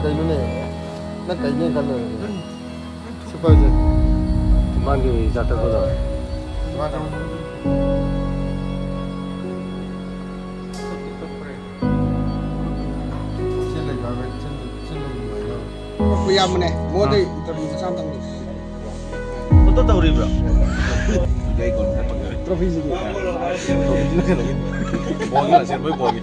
그이노네 나 가이네 갈래 슈퍼즈 만기 자타고다 맞아 Kuya mo na. Mo day interview sa samtang ni. Betul tahu dia bro. Gay kon pag Provinsi kita. Bogi lah, sir boy bogi.